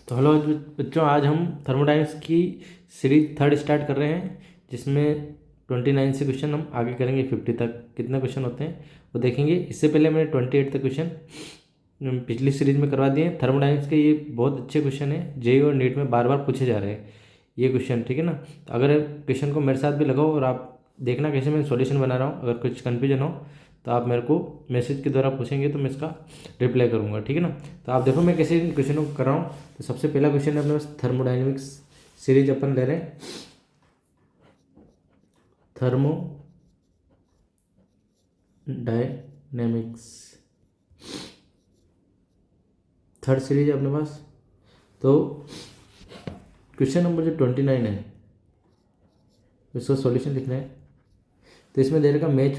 तो हेलो बच्चों, आज हम थर्मोडाइनमिक्स की सीरीज थर्ड स्टार्ट कर रहे हैं, जिसमें 29 से क्वेश्चन हम आगे करेंगे 50 तक। कितने क्वेश्चन होते हैं वो देखेंगे। इससे पहले मैंने 28 तक क्वेश्चन पिछली सीरीज में करवा दिए हैं। थर्मोडाइनमिक्स के ये बहुत अच्छे क्वेश्चन हैं, जेईई और नीट में बार बार पूछे जा रहे हैं ये क्वेश्चन, ठीक है ना। तो अगर क्वेश्चन को मेरे साथ भी लगाओ और आप देखना कैसे मैं सॉल्यूशन बना रहा हूँ। अगर कुछ कन्फ्यूजन हो तो आप मेरे को मैसेज के द्वारा पूछेंगे तो मैं इसका रिप्लाई करूँगा, ठीक है ना। तो आप देखो मैं कैसे इन क्वेश्चनों को कर रहा हूँ। तो सबसे पहला क्वेश्चन है अपने पास, थर्मोडाइनमिक्स सीरीज अपन ले रहे हैं। थर्मोडायनेमिक्स थर्ड सीरीज है अपने पास। तो क्वेश्चन नंबर जो 29 है इसका सॉल्यूशन लिखना है। तो इसमें दे रखा match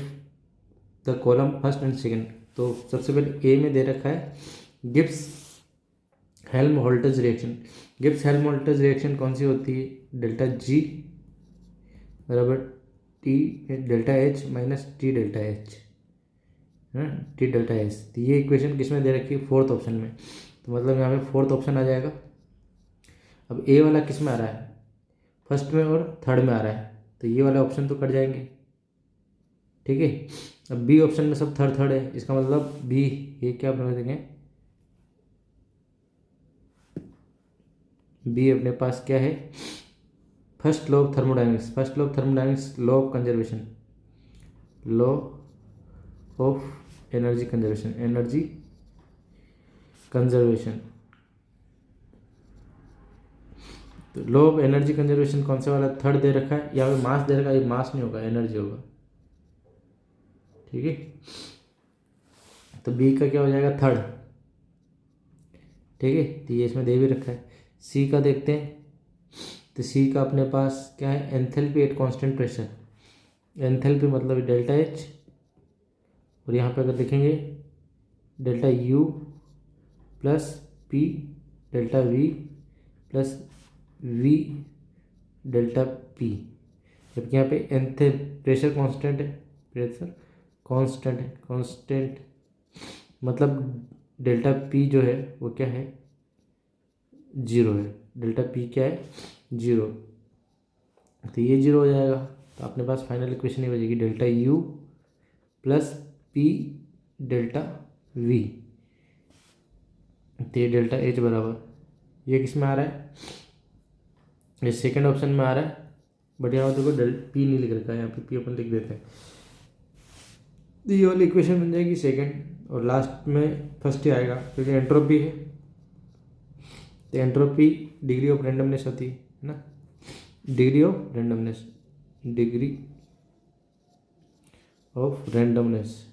the column first and second. तो सबसे पहले ए में दे रखा है Gibbs Helmholtz reaction. Gibbs Helmholtz reaction कौन सी होती है? डेल्टा जी बराबर T delta H minus T delta H, T delta H. तो ये इक्वेशन किस में दे रखी है? फोर्थ ऑप्शन में। तो मतलब यहाँ पे फोर्थ ऑप्शन आ जाएगा। अब ए वाला किस में आ रहा है? फर्स्ट में और थर्ड में आ रहा है, तो ये वाला ऑप्शन तो कट जाएंगे, ठीक है। अब बी ऑप्शन में सब थर्ड थर्ड है, इसका मतलब बी, ये क्या अपने देखें, बी अपने पास क्या है? First law of thermodynamics, first law of thermodynamics, law of conservation, law of energy conservation, energy conservation. तो लॉ ऑफ एनर्जी कंजर्वेशन कौन सा वाला? थर्ड दे रखा है। यहाँ पे मास दे रखा है, ये मास नहीं होगा, एनर्जी होगा, ठीक है। तो बी का क्या हो जाएगा? थर्ड, ठीक है। तो ये इसमें दे भी रखा है। सी का देखते हैं। तो सी का अपने पास क्या है? Enthalpy eight constant pressure. Enthalpy मतलब डेल्टा एच, और यहाँ पे अगर देखेंगे delta U plus P delta we plus we delta P. जबकि यहाँ पे प्रेशर कांस्टेंट है, प्रेशर कांस्टेंट है, कांस्टेंट मतलब डेल्टा पी जो है वो क्या है? जीरो है। डेल्टा पी क्या है? जीरो। तो ये जीरो हो जाएगा। तो अपने पास फाइनल इक्वेशन ही बचेगी delta U plus P delta we. तो ये डेल्टा एच बराबर, ये किस में आ रहा है? ये सेकंड ऑप्शन में आ रहा है, बट यहाँ देखो डेल पी नहीं लिख रखा है, यहाँ पे पी अपन लिख देते हैं। तो ये वाली इक्वेशन बन जाएगी सेकंड, और लास्ट में फर्स्ट ही आएगा क्योंकि एंट्रोपी है। तो एंट्रोपी डिग्री ऑफ रेंडमनेस होती है ना, degree of randomness, degree of randomness.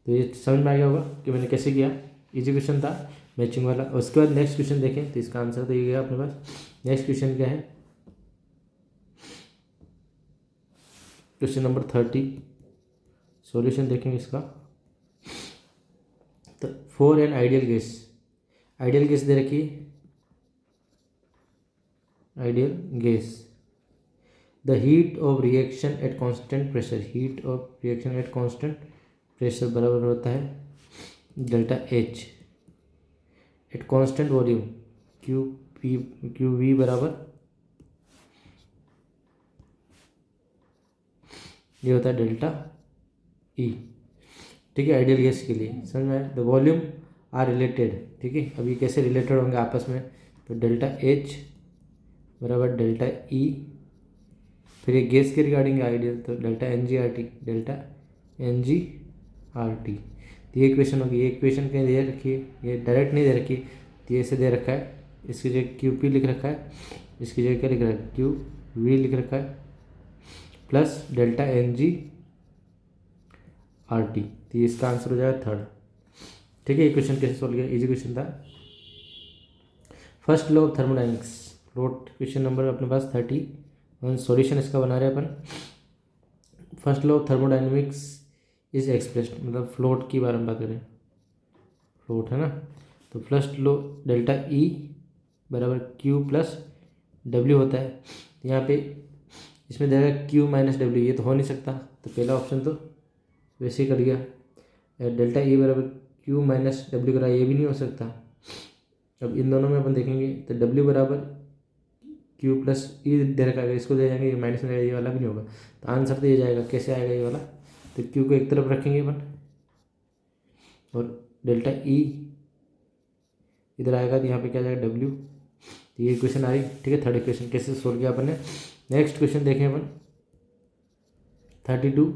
तो ये समझ में आ गया होगा कि मैंने कैसे किया। इजी क्वेश्चन था, मैचिंग वाला। उसके बाद नेक्स्ट क्वेश्चन देखें तो इसका आंसर तो ये गया अपने पास। नेक्स्ट क्वेश्चन क्या है? Question number 30। सॉल्यूशन देखेंगे इसका। तो for an ideal gas, ideal gas दे रखी है, ideal gas, the heat of reaction at constant pressure, heat of reaction at constant pressure बराबर होता है delta H at constant volume, Q V बराबर, ये होता है डेल्टा ई, ठीक है। आइडियल गैस के लिए समझ में आया। द वॉल्यूम आर रिलेटेड, ठीक है। अभी कैसे रिलेटेड होंगे आपस में? तो डेल्टा एच बराबर डेल्टा ई, फिर ये गैस के रिगार्डिंग आइडियल, तो delta N G R T, delta N G R T. तो ये इक्वेशन होगी। ये इक्वेशन कहीं दे रखी है, ये डायरेक्ट नहीं दे रखी, तो ये ऐसे दे रखा है। इसकी जगह क्यू पी लिख रखा है, इसकी जगह क्या लिख रखा है? क्यू वी लिख रखा है, plus delta N G R T. तो ये इसका आंसर हो जाएगा थर्ड, ठीक है। ये क्वेश्चन कैसे सॉल्व किया? इजी क्वेश्चन था। First law of thermodynamics, float, question number अपने पास 30 और सॉल्यूशन इसका बना रहे अपन। First law of thermodynamics is expressed, मतलब फ्लोट की बारे में बात करें, फ्लोट है ना। तो फर्स्ट लॉ डेल्टा ई बराबर क्यू प्लस डब्ल्यू होता है। तो यहाँ पे इसमें दे रहा है क्यू माइनस डब्ल्यू, ये तो हो नहीं सकता, तो पहला ऑप्शन तो वैसे ही कट गया। डेल्टा ई बराबर क्यू माइनस डब्ल्यू करा, ये भी नहीं हो सकता। अब इन दोनों में अपन देखेंगे तो डब्ल्यू बराबर क्यू प्लस ई दे रखा है, इसको दे जाएंगे, ये माइनस में जाएगा, ये वाला भी नहीं होगा। तो आंसर तो ये जाएगा, कैसे आएगा ये वाला, तो क्यू को एक तरफ रखेंगे अपन और डेल्टा ई इधर आएगा, तो यहाँ पे क्या जाएगा डब्ल्यू। तो ये इक्वेशन आई, ठीक है। थर्ड इक्वेशन कैसे सोल्व किया अपन ने। नेक्स्ट क्वेश्चन देखें अपन 32,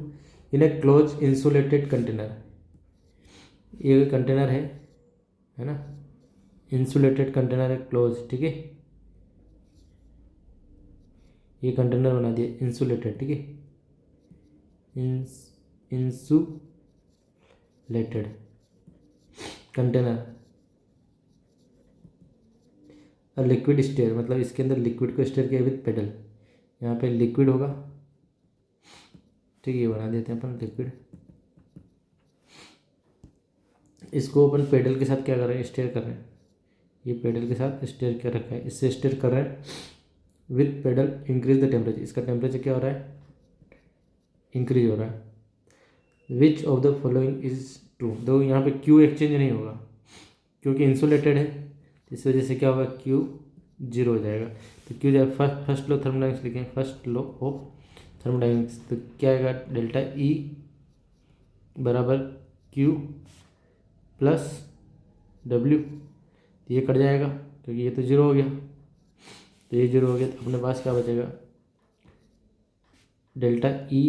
इन ए क्लोज इंसुलेटेड कंटेनर, ये कंटेनर है ना, इंसुलेटेड कंटेनर है, क्लोज, ठीक है। ये कंटेनर बना दिया इंसुलेटेड, ठीक है, इंसुलेटेड कंटेनर। और लिक्विड स्टेयर, मतलब इसके अंदर लिक्विड को स्टेयर किया विद पेडल, यहाँ पे लिक्विड होगा, ठीक है, ये बना देते हैं अपन लिक्विड। इसको अपन पेडल के साथ क्या कर रहे हैं, स्टेयर कर रहे हैं, ये पेडल के साथ स्टेयर कर रखा है, इससे स्टेयर कर रहे हैं with pedal increase the temperature, इसका टेम्परेचर क्या हो रहा है, इंक्रीज हो रहा है। विच of the following is true, दो यहाँ पे क्यू एक्सचेंज नहीं होगा क्योंकि इंसुलेटेड है, तो इस वजह से क्या होगा, क्यू जीरो हो जाएगा। तो क्यू जाए फर्स्ट लॉ थर्मोडायनेमिक्स लिखें, फर्स्ट लॉ ऑफ थर्मोडायनेमिक्स, तो क्या आएगा, डेल्टा ई बराबर क्यू प्लस डब्ल्यू, तो ये कट जाएगा क्योंकि ये तो जीरो हो गया, तो ये जीरो हो गया, तो अपने पास क्या बचेगा, डेल्टा ई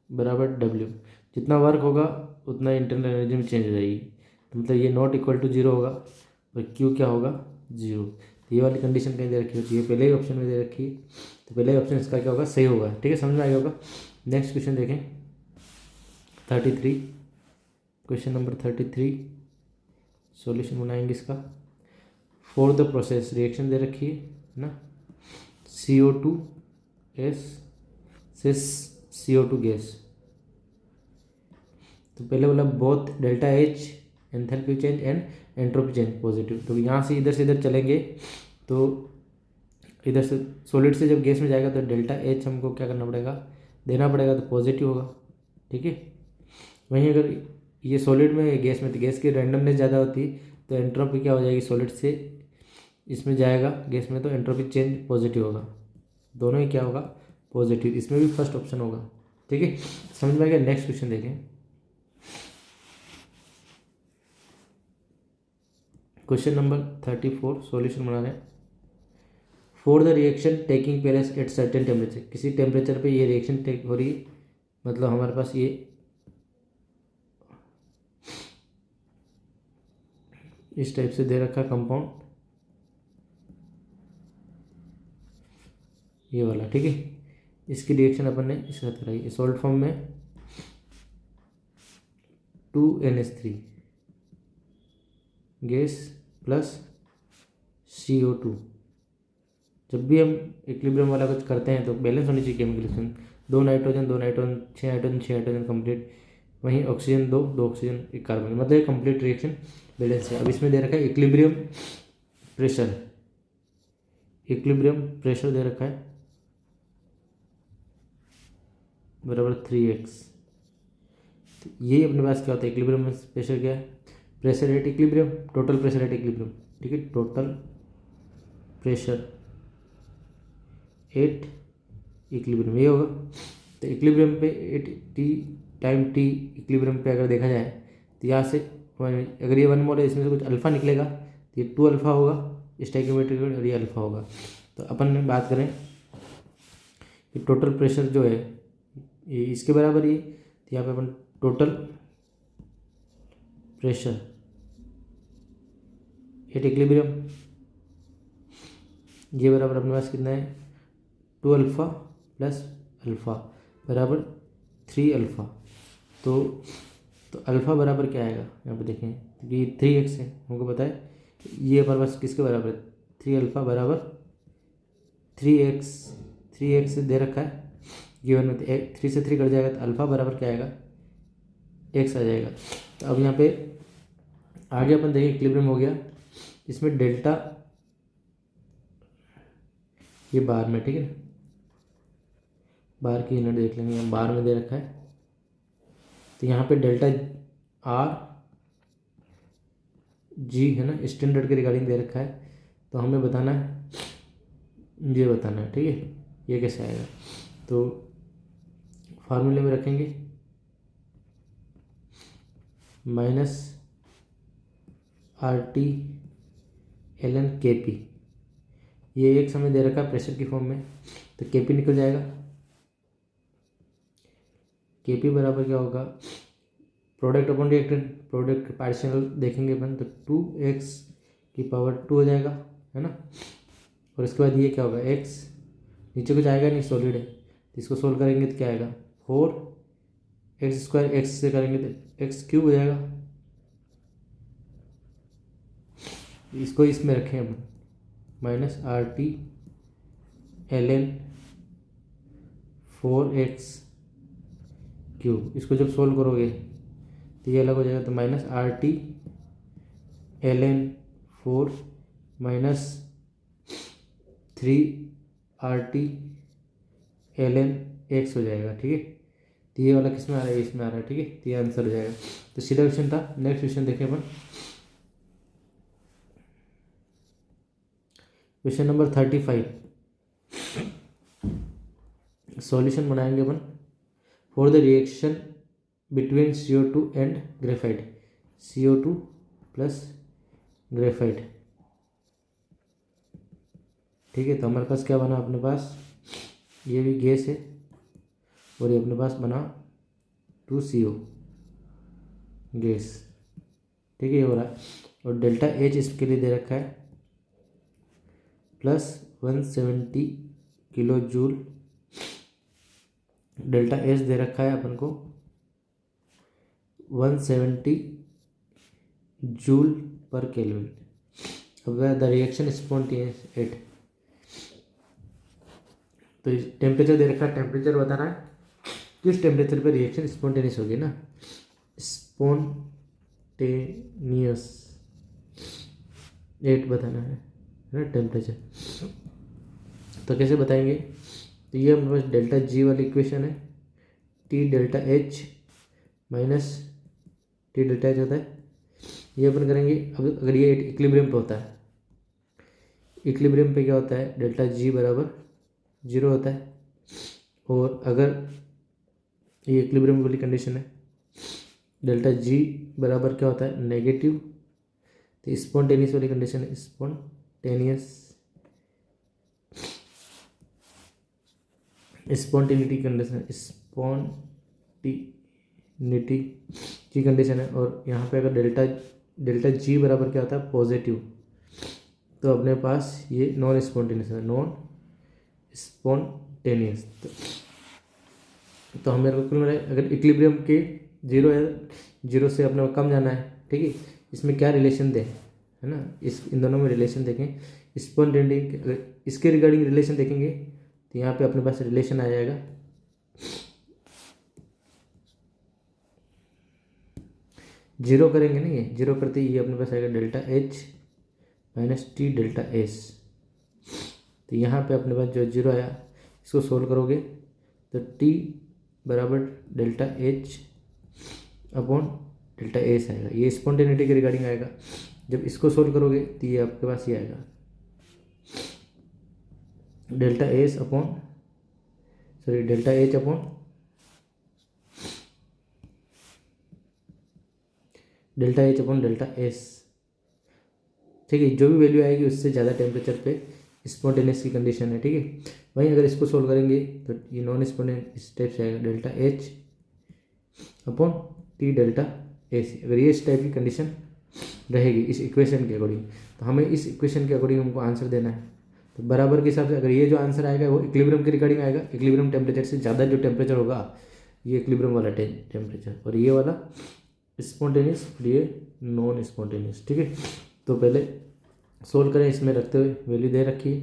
बराबर डब्ल्यू, जितना वर्क होगा उतना इंटरनल एनर्जी में चेंज हो जाएगी, तो मतलब ये नॉट इक्वल टू जीरो होगा और क्यू क्या होगा, जीरो। तो ये वाली कंडीशन कहीं दे रखी होती है, पहले ही ऑप्शन में दे रखी है, तो पहले ही ऑप्शन इसका क्या होगा, सही होगा, ठीक है, समझ में आ गया होगा। नेक्स्ट क्वेश्चन देखें 33, क्वेश्चन नंबर 33, सॉल्यूशन बनाएंगे इसका। फॉर द प्रोसेस, रिएक्शन दे रखी है ना, CO2 से CO2 गैस, तो पहले बोला both delta H enthalpy change and entropy change positive, तो यहाँ से इधर चलेंगे, तो इधर से सॉलिड से जब गैस में जाएगा तो डेल्टा एच हमको क्या करना पड़ेगा, देना पड़ेगा, तो पॉजिटिव होगा, ठीक है। वहीं अगर ये सॉलिड में गैस में, तो गैस की रैंडमनेस ज़्यादा होती है, तो एंट्रोपी क्या हो जाएगी, सॉलिड से इसमें जाएगा गैस में, तो एंट्रोपी चेंज पॉजिटिव होगा, दोनों ही क्या होगा, पॉजिटिव, इसमें भी फर्स्ट ऑप्शन होगा, ठीक है, समझ में आ गया। नेक्स्ट क्वेश्चन देखें, क्वेश्चन नंबर 34, सॉल्यूशन बना रहे हैं। For the reaction taking place at certain temperature, किसी टेम्परेचर पे ये रिएक्शन टेक हो रही है, मतलब हमारे पास ये इस टाइप से दे रखा कंपाउंड, ये वाला, ठीक है, इसकी रिएक्शन अपन ने इसके साथ कराई, सॉल्ट फॉर्म में 2NH3 गैस प्लस CO2। जब भी हम इक्विलिब्रियम वाला कुछ करते हैं तो बैलेंस होनी चाहिए chemical reaction, 2 nitrogen 2 nitrogen 6 nitrogen 6 nitrogen complete, वहीं ऑक्सीजन 2 ऑक्सीजन 1 कार्बन, मतलब कंप्लीट रिएक्शन बैलेंस है। अब इसमें दे रखा है इक्विलिब्रियम प्रेशर, इक्विलिब्रियम प्रेशर दे रखा है बराबर 3x, तो ये अपने पास क्या होता है, इक्विलिब्रियम प्रेशर क्या है, pressure at equilibrium, total pressure at equilibrium, ठीक है, टोटल प्रेशर एट इक्विलिब्रियम ये होगा। तो इक्विलिब्रियम पे at T time T equilibrium पे अगर देखा जाए, तो यहाँ से अगर ये 1 मोल है, इसमें से कुछ अल्फा निकलेगा, तो ये 2 अल्फा होगा स्टोइकियोमेट्रिक, और ये अल्फा होगा। तो अपन बात करें कि टोटल प्रेशर जो है ये इसके बराबर ही, तो यहाँ पे अपन टोटल प्रेशर एट इक्विलिब्रियम, ये बराबर अपने पास कितना है, 2 अल्फा प्लस अल्फा बराबर 3 अल्फा, तो अल्फा बराबर क्या आएगा, यहाँ पे देखें, ये 3x है, हमको पता है, ये हमारे पास किसके बराबर है, 3 अल्फा बराबर 3x दे रखा है गिवन में, तो 3 से 3 कट जाएगा, तो अल्फा बराबर क्या आएगा, x आ जाएगा। तो अब यहाँ पे आगे अपन देखें इक्विलिब्रियम हो गया, इसमें डेल्टा ये बार में, ठीक है, बार की यूनिट देख लेंगे, बार में दे रखा है, तो यहाँ पे डेल्टा आर जी है ना, स्टैंडर्ड के रिगार्डिंग दे रखा है, तो हमें बताना है, ये बताना है, ठीक है। ये कैसे आएगा, तो फार्मूले में रखेंगे minus R T L N K P, ये एक समय दे रखा है प्रेशर की फॉर्म में, तो के पी निकल जाएगा। के पी बराबर क्या होगा, product upon reactant, product partial देखेंगे अपन तो 2x की पावर 2 हो जाएगा, है ना। और इसके बाद ये क्या होगा, x नीचे कुछ आएगा नहीं, सॉलिड है, तो इसको सोल्व करेंगे तो क्या आएगा 4x², x से करेंगे तो x³ हो जाएगा। इसको इसमें रखें अपन minus R T L N 4x³, इसको जब सोल्व करोगे तो ये अलग हो जाएगा, तो minus R T L N 4 minus 3 RT L N X हो जाएगा, ठीक है। तो ये वाला किस में आ रहा है, इसमें आ रहा है, ठीक है। तो ये आंसर हो जाएगा। तो सीधा क्वेश्चन था। नेक्स्ट क्वेश्चन देखें अपन, क्वेश्चन नंबर 35, सॉल्यूशन बनाएंगे अपन for the reaction between CO2 and graphite, CO2 plus graphite, ठीक है। तो हमारे पास क्या बना, अपने पास ये भी गैस है और ये अपने पास बना 2CO गैस, ठीक है, ये हो रहा है। और डेल्टा H इसके लिए दे रखा है plus 170 kilo joule, delta H दे रखा है अपन को 170 जूल पर केल्विन। अब द रिएक्शन स्पॉन्टेनियस एट, तो टेम्परेचर दे रखा है, टेम्परेचर बताना है किस टेम्परेचर पर रिएक्शन स्पॉन्टेनियस होगी ना, स्पॉन्टेनियस एट बताना है ना टेम्परेचर। तो कैसे बताएंगे, तो ये हमारे पास डेल्टा जी वाली इक्वेशन है, T delta H minus T delta H होता है, ये अपन करेंगे। अब अगर ये इक्विलिब्रियम पे होता है, इक्विलिब्रियम पे क्या होता है, डेल्टा जी बराबर 0 होता है। और अगर ये इक्विलिब्रियम वाली कंडीशन है, डेल्टा जी बराबर क्या होता है, नेगेटिव। तो स्पॉन्टेनियस वाली कंडीशन है, स्पॉन्टेनिटी कंडीशन, स्पॉन्टिनिटी की कंडीशन है। और यहाँ पे अगर डेल्टा जी बराबर क्या होता है, पॉजिटिव, तो अपने पास ये नॉन स्पॉन्टेनियस है, नॉन स्पॉन्टेनियस। तो हमें कुल मिला, अगर इक्विलिब्रियम के 0 है, 0 से अपने को कम जाना है, ठीक है। इसमें क्या रिलेशन दें, है ना, इन दोनों में रिलेशन देखें, स्पॉन्टेनिटी अगर इसके रिगार्डिंग रिलेशन देखेंगे तो यहाँ पे अपने पास रिलेशन आ जाएगा, जीरो करेंगे ना, ये जीरो करते ही ये अपने पास आएगा delta H minus T delta S. तो यहाँ पे अपने पास जो जीरो आया, इसको सोल्व करोगे तो टी बराबर delta H upon delta S आएगा, ये स्पॉन्टेनिटी के रिगार्डिंग आएगा। जब इसको सोल्व करोगे तो ये आपके पास ये आएगा delta S upon delta H upon delta H upon delta S, ठीक है। जो भी वैल्यू आएगी उससे ज़्यादा टेम्परेचर पे स्पॉन्टेनियस की कंडीशन है, ठीक है। वहीं अगर इसको सोल्व करेंगे तो ये नॉन स्पॉन्टेनियस इस टाइप से आएगा, delta H upon T delta S. अगर ये इस टाइप की कंडीशन रहेगी इस इक्वेशन के अकॉर्डिंग, तो हमें इस इक्वेशन के अकॉर्डिंग हमको आंसर देना है। तो बराबर के हिसाब से अगर ये जो आंसर आएगा वो इक्विलिब्रियम के रिगार्डिंग आएगा, इक्विलिब्रियम टेम्परेचर से ज़्यादा जो टेम्परेचर होगा ये इक्विलिब्रियम वाला टेम्परेचर, और ये वाला स्पॉन्टेनियस और ये नॉन स्पॉन्टेनियस, ठीक है। तो पहले सोल्व करें, इसमें रखते हुए वैल्यू दे रखी है,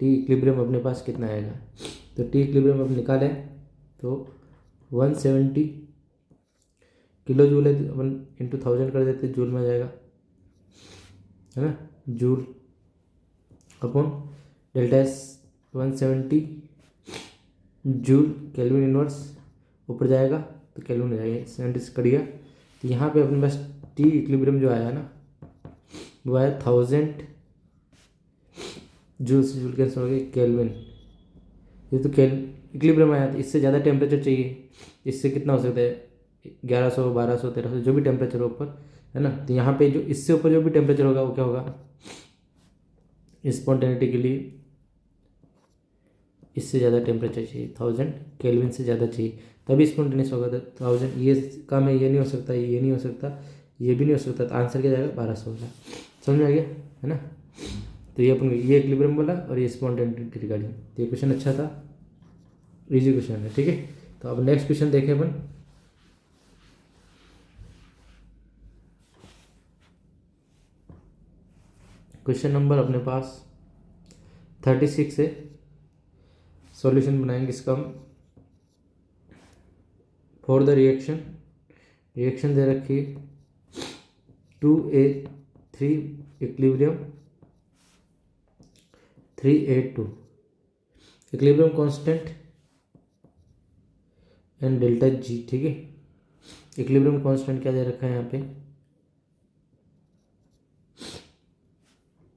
टी इक्विलिब्रियम अपने पास कितना आएगा, तो टी इक्विलिब्रियम अब निकालें तो 170 किलो जूल है, तो अपन इंटू 1000 कर देते जूल में आ जाएगा, है ना, joule upon delta S 170 joule, kelvin inverse ऊपर जाएगा तो केल्विन हो जाएगा, 70 से कट गया तो यहाँ पे अपने पास टी इक्विलिब्रियम जो आया ना वो आया 1000 जूल से जूल कैंसिल हो गया केल्विन। ये तो इक्विलिब्रियम आया, तो इससे ज़्यादा टेम्परेचर चाहिए। इससे कितना हो सकता है 1100 1200 1300 जो भी टेम्परेचर हो ऊपर, है ना। तो यहाँ पे जो इससे ऊपर जो भी टेम्परेचर होगा वो क्या होगा, स्पॉन्टेनिटी के लिए इससे ज़्यादा टेम्परेचर चाहिए, 1000 केल्विन से ज़्यादा चाहिए तभी स्पॉन्टेनियस होगा। तो 1000 ये कम है, ये नहीं हो सकता, ये नहीं हो सकता, ये भी नहीं हो सकता, तो आंसर क्या जाएगा 1200 होगा। समझ में आ गया, है ना। तो ये अपन ये इक्विलिब्रियम बोला और ये स्पॉन्टेनिटी की रिगार्डिंग। तो ये क्वेश्चन अच्छा था, इजी क्वेश्चन है, ठीक है। तो अब नेक्स्ट क्वेश्चन देखें अपन। क्वेश्चन नंबर अपने पास 36 है, सॉल्यूशन बनाएंगे इसका हम। फॉर द रिएक्शन दे रखी 2A3 equilibrium 3A2 equilibrium constant and delta G, ठीक है। इक्विलिब्रियम कांस्टेंट क्या दे रखा है यहाँ पे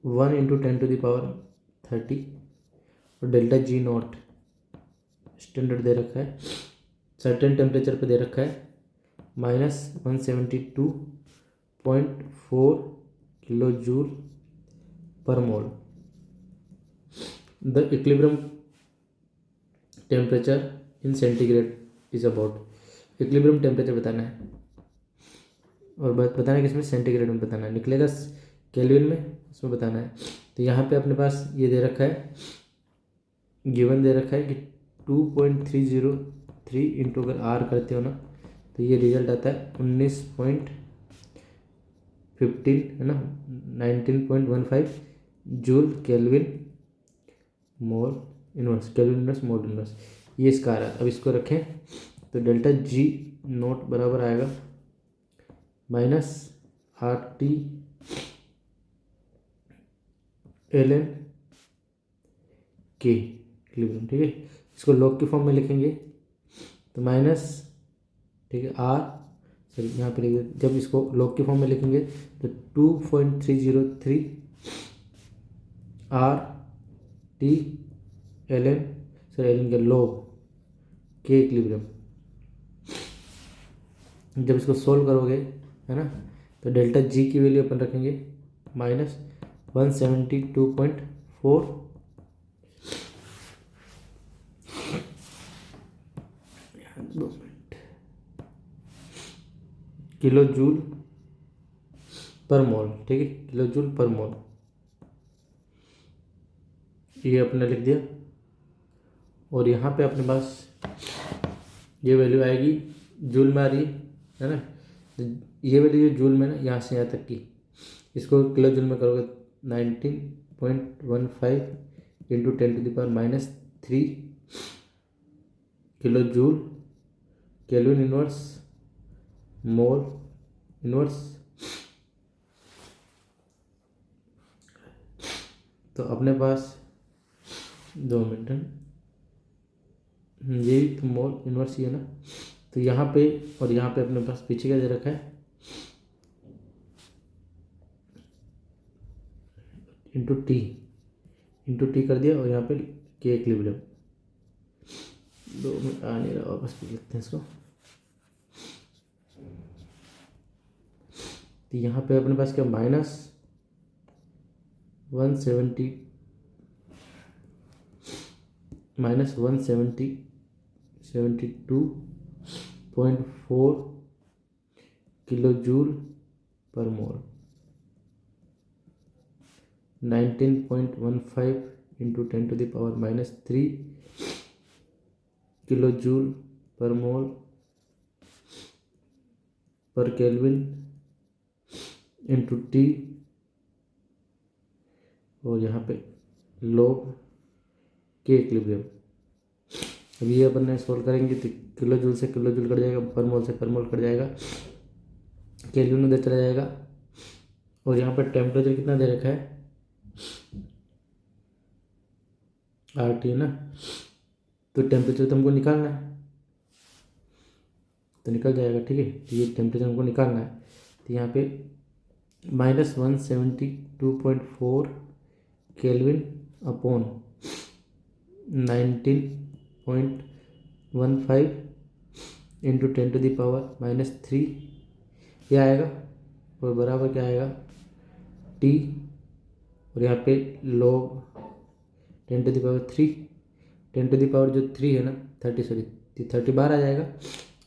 1 × 10⁻30 और डेल्टा जी नॉट स्टैंडर्ड दे रखा है, सर्टेन टेम्परेचर पे दे रखा है -172.4 किलो जूल पर मोल। The equilibrium temperature in centigrade is about. Equilibrium temperature बताना है और बताना है किसमें, सेंटीग्रेड में बताना है, निकलेगा केल्विन में, उसमें बताना है। तो यहाँ पे अपने पास ये दे रखा है, गिवन दे रखा है कि 2.303 इंटू अगर आर करते हो ना तो ये रिजल्ट आता है 19.15, है ना, 19.15 joule kelvin mole inverse, kelvin inverse mole inverse, ये इसका आ रहा है। अब इसको रखें तो डेल्टा जी नोट बराबर आएगा -RT ln K इक्विलिब्रियम, ठीक है। इसको लॉग की फॉर्म में लिखेंगे तो माइनस, ठीक है, आर, सॉरी यहाँ पे लिखेंगे, जब इसको लॉग की फॉर्म में लिखेंगे तो 2.303 RT ln, सॉरी ln का लॉग के इक्विलिब्रियम। जब इसको सोल्व करोगे, है ना, तो डेल्टा जी की वैल्यू अपन रखेंगे -172.4 किलो जूल पर मोल, ठीक है, किलो जूल पर मोल, ये अपने लिख दिया। और यहाँ पे अपने पास ये वैल्यू आएगी, जूल में आ रही है ना, तो ये वैल्यू जो जूल में ना यहाँ से यहाँ तक की, इसको किलो जूल में करोगे 19.15 into 10⁻³ kilo joule kelvin inverse mole inverse. तो अपने पास 2 मिनट, ये तो मोल इनवर्स ही है ना, तो यहाँ पे और यहाँ पे अपने पास पीछे क्या दे रखा है इंटू टी कर दिया और यहाँ पे के इक्विलिब्रियम। 2 मिनट आ नहीं रहा, वापस लिखते हैं इसको। तो यहाँ पे अपने पास क्या -172.4 किलो जूल पर मोल, 19.15 इंटू 10⁻³ किलो जूल पर मोल पर केल्विन इंटू टी, और यहाँ पे लॉग के इक्विलिब्रियम। अब ये अपन ने सोल्व करेंगे तो किलो जूल से किलो जूल कट जाएगा, पर मोल से पर मोल कट जाएगा, केल्विन में चला जाएगा। और यहाँ पर टेम्परेचर कितना दे रखा है RT, है ना, तो टेम्परेचर तो हमको निकालना है। तो निकल जाएगा, ठीक है। तो ये टेम्परेचर हमको निकालना है। तो यहाँ पे -172.4 केल्विन अपॉन 19.15 इंटू 10⁻³ ये आएगा, और बराबर क्या आएगा T, और यहाँ पे log 10⁻³ 10⁻³ जो 3 है ना 30 सॉरी 30 बार आ जाएगा,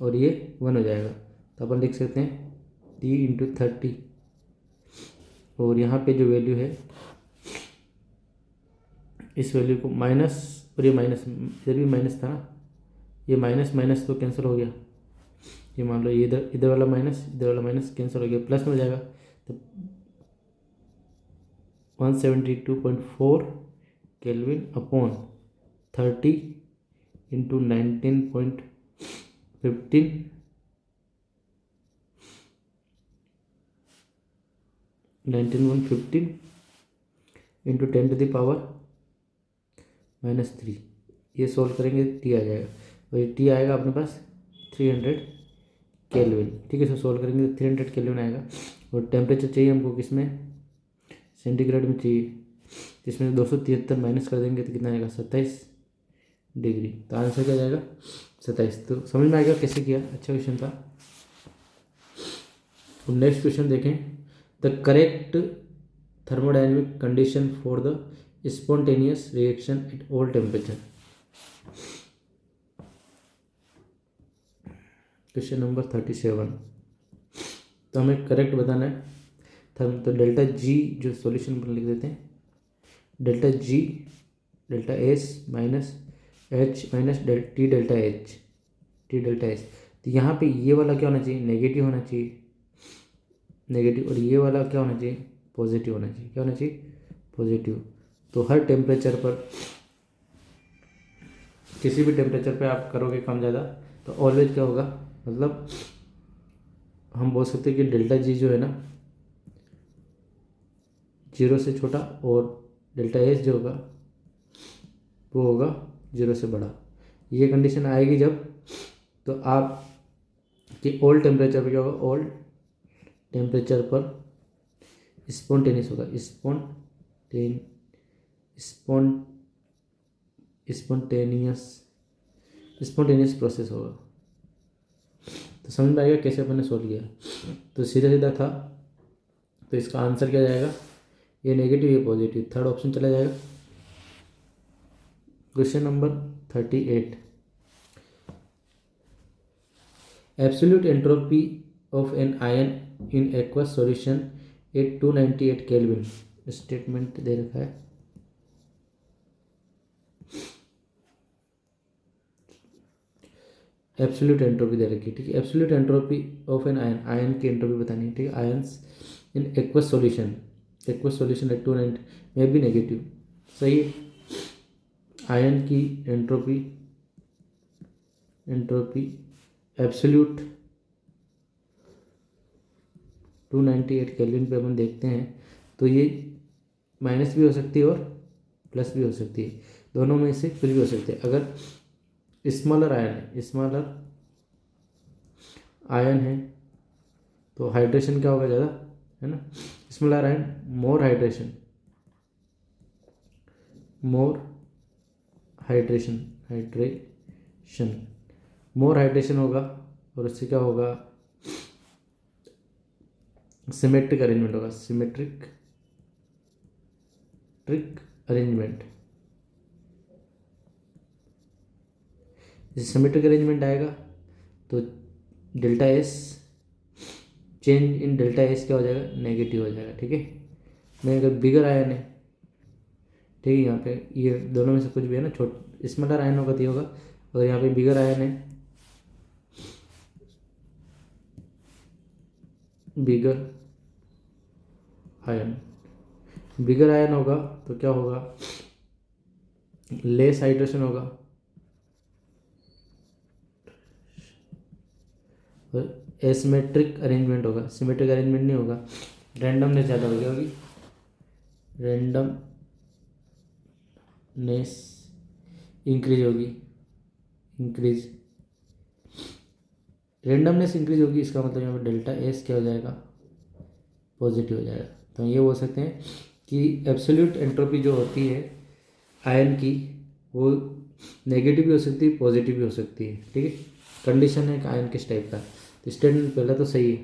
और ये 1 हो जाएगा। तो अपन लिख सकते हैं T इंटू 30, और यहाँ पे जो वैल्यू है इस वैल्यू को माइनस, और ये माइनस, इधर भी माइनस था ना, ये माइनस माइनस तो कैंसिल हो गया, ये मान लो ये इधर इधर वाला माइनस कैंसिल हो गया, प्लस में हो जाएगा। तो 172.4 केल्विन अपॉन 30 इंटू 19.15 इंटू 10⁻³ ये सोल्व करेंगे, टी आ जाएगा, और ये टी आएगा अपने पास 300 केल्विन, ठीक है। इसको सोल्व करेंगे तो 300 केल्विन आएगा। और टेम्परेचर चाहिए हमको किसमें, सेंटीग्रेड में चाहिए, इसमें 273 माइनस कर देंगे तो कितना आएगा 27 डिग्री। तो आंसर क्या जाएगा 27। तो समझ में आएगा कैसे किया, अच्छा क्वेश्चन था। तो नेक्स्ट क्वेश्चन देखें, the correct thermodynamic condition for the spontaneous reaction at all temperature. Question number 37। तो हमें करेक्ट बताना है तो डेल्टा जी जो सॉल्यूशन पर लिख देते हैं, delta G delta S minus H minus T delta H T delta S. तो यहाँ पे ये वाला क्या होना चाहिए, नेगेटिव होना चाहिए, नेगेटिव, और ये वाला क्या होना चाहिए, पॉजिटिव होना चाहिए। क्या होना चाहिए, पॉजिटिव। तो हर टेम्परेचर पर, किसी भी टेम्परेचर पे आप करोगे कम ज़्यादा, तो ऑलवेज क्या होगा, मतलब हम बोल सकते हैं कि डेल्टा जी जो है ना 0 से छोटा, और डेल्टा एस जो होगा वो होगा 0 से बड़ा। ये कंडीशन आएगी जब, तो आप कि ऑल टेम्परेचर पर क्या होगा, ऑल टेम्परेचर पर स्पॉन्टेनियस होगा, स्पॉन्टेनियस प्रोसेस होगा। तो समझ में आएगा कैसे अपन ने सोल्व किया। तो सीधा सीधा था, तो इसका आंसर क्या जाएगा, ये नेगेटिव ये पॉजिटिव, थर्ड ऑप्शन चला जाएगा। Question number 38, absolute entropy of an ion in aqueous solution at 298 kelvin. Statement दे रखा है, एब्सोल्यूट एंट्रोपी दे रखी है, ठीक है। Absolute entropy of an ion, ion की एंट्रोपी बतानी है, ठीक है। Ions in aqueous solution at 290 में भी नेगेटिव, सही है। आयन की एंट्रोपी एब्सोल्यूट 298 केल्विन पे अपन देखते हैं, तो ये माइनस भी हो सकती है और प्लस भी हो सकती है, दोनों में से कुछ भी हो सकते हैं। अगर स्मॉलर आयन है, स्मॉलर आयन है तो हाइड्रेशन क्या होगा ज़्यादा, है ना। स्मॉलर आयन मोर हाइड्रेशन, मोर हाइड्रेशन होगा, और उससे क्या होगा, सिमेट्रिक अरेंजमेंट होगा, सिमेट्रिक अरेंजमेंट। सिमेट्रिक अरेंजमेंट आएगा तो delta S, change in delta S क्या हो जाएगा, नेगेटिव हो जाएगा, ठीक है। मैं अगर बिगर आयन है, ठीक है, यहाँ पे ये दोनों में से कुछ भी है ना, स्मॉलर आयन होगा तो ये होगा, और यहाँ पे बिगर आयन है, बिगर आयन होगा तो क्या होगा, लेस हाइड्रेशन होगा, और एसिमेट्रिक अरेंजमेंट होगा, सिमेट्रिक अरेंजमेंट नहीं होगा, रैंडमनेस ज़्यादा हो गया होगी, रैंडमनेस इंक्रीज होगी, रेंडमनेस इंक्रीज होगी, इसका मतलब यहाँ पर डेल्टा एस क्या हो जाएगा, पॉजिटिव हो जाएगा। तो ये बोल सकते हैं कि एब्सोल्यूट एंट्रोपी जो होती है आयन की वो नेगेटिव भी हो सकती है, पॉजिटिव भी हो सकती है, ठीक है। कंडीशन है आयन किस टाइप का। तो स्टेटमेंट पहला तो सही है,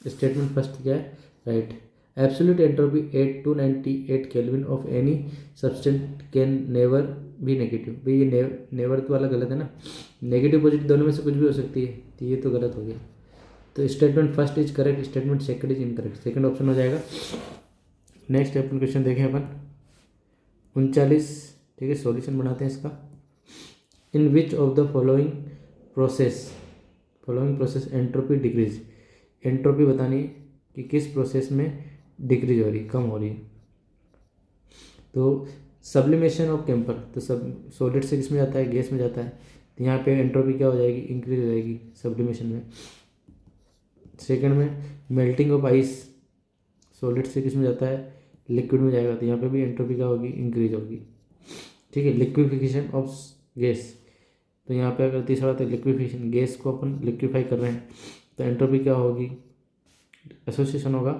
स्टेटमेंट फर्स्ट क्या है, right. Absolute entropy 8 to 98 kelvin of any substance can never be negative. भाई ये नेवर तो वाला गलत है ना, नेगेटिव पॉजिटिव दोनों में से कुछ भी हो सकती है, तो ये तो गलत हो गया। तो statement first is correct, statement second is incorrect, second option हो जाएगा। नेक्स्ट अपन क्वेश्चन देखें अपन 39, ठीक है। सॉल्यूशन बनाते हैं इसका। In which of the following process entropy decrease. Entropy बतानी है कि किस प्रोसेस में डिक्रीज हो रही है, कम हो रही है। तो सब्लिमेशन ऑफ केम्पर, तो सब सॉलिड से किस में जाता है, गैस में जाता है। तो यहाँ पे एंट्रोपी क्या हो जाएगी, इंक्रीज हो जाएगी सब्लिमेशन में। सेकंड में मेल्टिंग ऑफ आइस, सॉलिड से किस में जाता है, लिक्विड में जाएगा। तो यहाँ पे भी एंट्रोपी क्या होगी, इंक्रीज होगी, ठीक है। लिक्विफिकेशन ऑफ गैस, तो यहाँ पे अगर तीसरा बात है लिक्विफिकेशन, गैस को अपन लिक्विफाई कर रहे हैं, तो एंट्रोपी क्या होगी, एसोसिएशन होगा,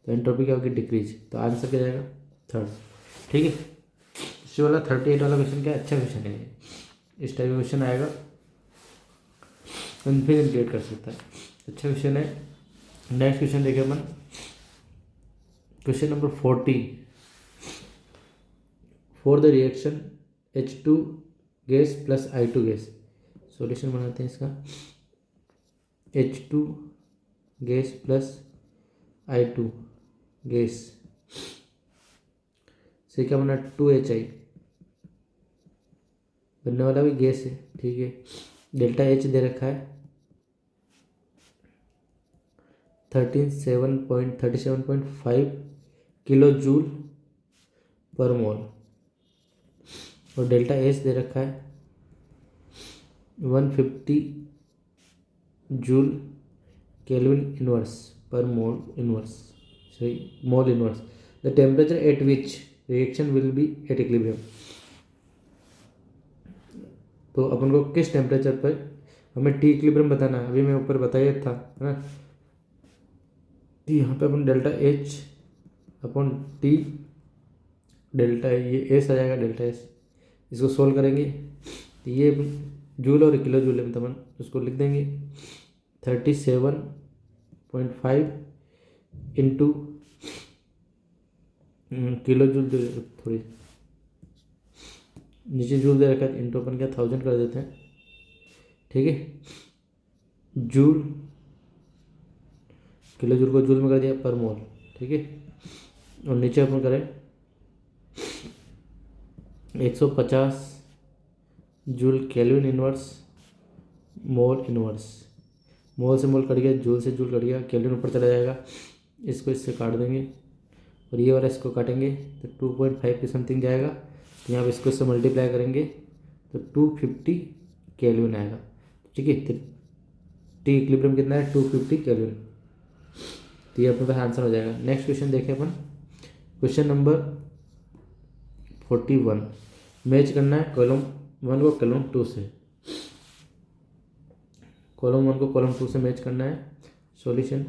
तो एंट्रोपी क्या होगी, डिक्रीज। तो आंसर क्या जाएगा, थर्ड, ठीक है। इसी वाला 38 वाला क्वेश्चन क्या अच्छा क्वेश्चन है, इस टाइप का क्वेश्चन आएगा, कन्फ्यूजन क्रिएट कर सकता है, अच्छा क्वेश्चन है। नेक्स्ट क्वेश्चन देखिए अपन, question number 40। For the reaction H2 gas plus I2 gas, solution बनाते हैं इसका। H2 gas plus I2 gas से क्या बना, 2HI बनने वाला भी गैस है, ठीक है। डेल्टा H दे रखा है 37.5 किलो जूल पर मोल, और डेल्टा एस दे रखा है 150 जूल केल्विन इनवर्स पर मोल इनवर्स, सही, mole inverse. The temperature at which reaction will be at equilibrium. तो अपन को किस टेम्परेचर पर हमें टी इक्विलिब्रियम बताना है, अभी मैं ऊपर बताया था, है ना। तो यहाँ पे अपन डेल्टा एच अपन टी, डेल्टा ये एस आ जाएगा, डेल्टा एस, इसको सोल्व करेंगे तो ये जूल और किलो जूल में, तो अपन उसको लिख देंगे 37.5 इंटू किलो जूल, थोड़ी नीचे जूल दे रखा है, इंटू अपन क्या 1000 कर देते हैं, ठीक है। जूल, किलो जूल को जूल में कर दिया पर मोल, ठीक है। और नीचे अपन करें 150 joule kelvin inverse mole inverse, mole से मोल कट गया, जूल से जूल कट गया, केल्विन ऊपर चला जाएगा, इसको इससे काट देंगे और ये वाला इसको काटेंगे तो 2.5 के समथिंग जाएगा। तो यहाँ पे इसको इससे मल्टीप्लाई करेंगे तो 250 केल्विन आएगा, ठीक है। तो टी इक्विलिब्रियम कितना है, 250 केल्विन। तो ये अपने पास आंसर हो जाएगा। नेक्स्ट क्वेश्चन देखें अपन, क्वेश्चन नंबर 41। मैच करना है कॉलम 1 को कॉलम 2 से, कॉलम 1 को कॉलम 2 से मैच करना है। सॉल्यूशन,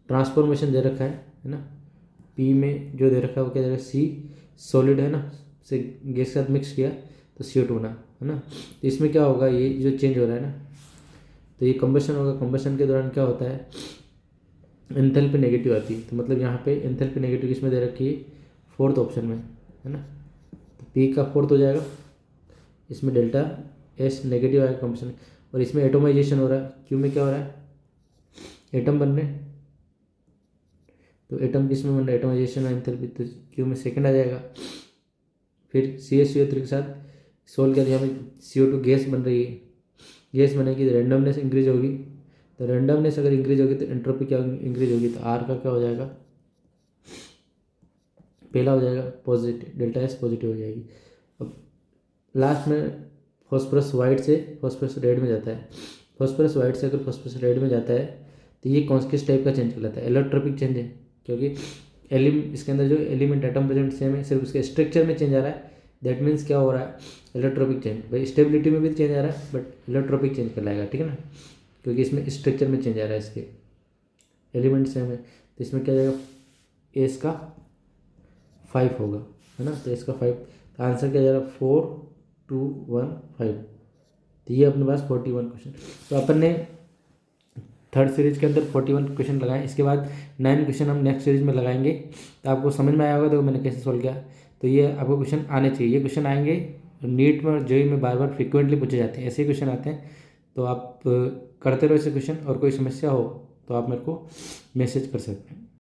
ट्रांसफॉर्मेशन दे रखा है ना। पी में जो दे रखा है वो क्या दे रखा है, सी सॉलिड है ना, से गैस के साथ मिक्स किया तो CO2 बना, है ना। तो इसमें क्या होगा, ये जो चेंज हो रहा है ना, तो ये कंबशन होगा, कंबशन के दौरान क्या होता है, एंथैल्पी नेगेटिव आती है। तो मतलब यहाँ पे एंथैल्पी नेगेटिव किसमें दे रखी है, फोर्थ ऑप्शन में, है ना। तो पी का फोर्थ हो जाएगा, इसमें डेल्टा एस नेगेटिव आएगा कंबशन, और इसमें एटोमाइजेशन हो रहा है, क्यू में क्या हो रहा है, एटम बन रहे हैं। तो एटम किस में बन रहा है, एटोमाइजेशन एंथैल्पी, तो क्यू में सेकंड आ जाएगा। फिर CH CO3 के साथ सोल्व किया, यहाँ पे CO2 गैस बन रही है, गैस बनेगी तो रेंडमनेस इंक्रीज होगी, तो रेंडमनेस अगर इंक्रीज होगी तो एंट्रोपी क्या इंक्रीज होगी, तो R का क्या हो जाएगा, पहला हो जाएगा पॉजिटिव, डेल्टा एस पॉजिटिव हो जाएगी। अब लास्ट में फॉस्फोरस वाइट से फॉस्फोरस रेड में जाता है, फॉस्फोरस वाइट से अगर फॉस्फोरस रेड में जाता है तो ये कौन किस टाइप का चेंज कहलाता है, एलोट्रोपिक चेंज है, क्योंकि इसके अंदर जो एलिमेंट एटम प्रेजेंट सेम है, सिर्फ उसके स्ट्रक्चर में चेंज आ रहा है। दैट मीन्स क्या हो रहा है, एलोट्रोपिक चेंज। भाई स्टेबिलिटी में भी चेंज आ रहा है बट एलोट्रोपिक चेंज कहलाएगा, ठीक है ना। क्योंकि इसमें स्ट्रक्चर में चेंज आ रहा है, इसके एलिमेंट सेम है। तो इसमें क्या जाएगा, ए इसका 5 होगा, है ना। तो इसका 5, तो आंसर क्या जाएगा 4 2 1 5। तो ये अपने पास 41 क्वेश्चन। तो अपन ने थर्ड सीरीज के अंदर 41 क्वेश्चन लगाए। इसके बाद 9 क्वेश्चन हम नेक्स्ट सीरीज में लगाएंगे। तो आपको समझ में आया होगा देखो मैंने कैसे सॉल्व किया। तो ये आपको क्वेश्चन आने चाहिए, ये क्वेश्चन आएंगे नीट में और जेईई में बार बार फ्रिक्वेंटली पूछे जाते हैं, ऐसे ही क्वेश्चन आते हैं। तो आप करते रहो ऐसे क्वेश्चन, और कोई समस्या हो तो आप मेरे को मैसेज कर सकते हैं।